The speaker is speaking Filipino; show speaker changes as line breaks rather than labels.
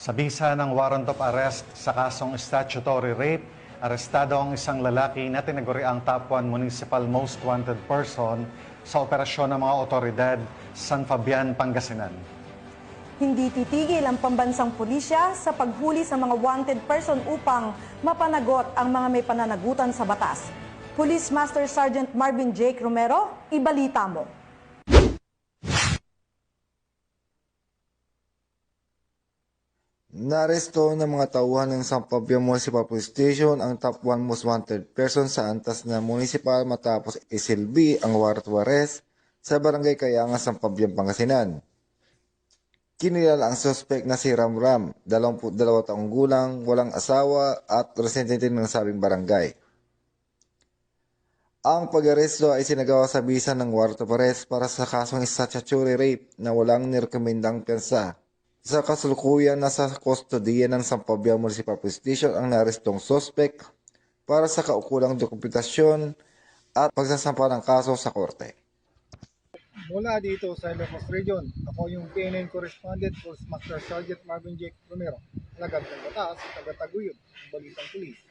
Sa bisa ng warrant of arrest sa kasong statutory rape, arestado ang isang lalaki na tinaguriang top 1 municipal most wanted person sa operasyon ng mga otoridad sa San Fabian, Pangasinan.
Hindi titigil ang pambansang pulisya sa paghuli sa mga wanted person upang mapanagot ang mga may pananagutan sa batas. Police Master Sergeant Marvin Jake Romero, ibalita mo.
Naaresto ng mga tauhan ng San Fabian Municipal Police Station ang top 1 most wanted person sa antas na municipal matapos isilbi ang warrant of arrest sa barangay Kayangan, San Fabian, Pangasinan. Kinilala ang suspect na si Ramram, 22 taong gulang, walang asawa at residente ng sabing barangay. Ang pag-aresto ay sinagawa sa bisa ng warrant of arrest para sa kasong statutory rape na walang nirekomendang piyansa. Sa kasalukuyan, nasa kustodiya ng San Fabian Municipal Police Station ang narestong suspect para sa kaukulang dokumentasyon at pagsasampa ng kaso sa korte.
Mula dito sa Ilocos Region, ako yung PNN Correspondent Police Master Sergeant Marvin Jake Romero, alagad ng batas, taga-taguyod, balitang pulis.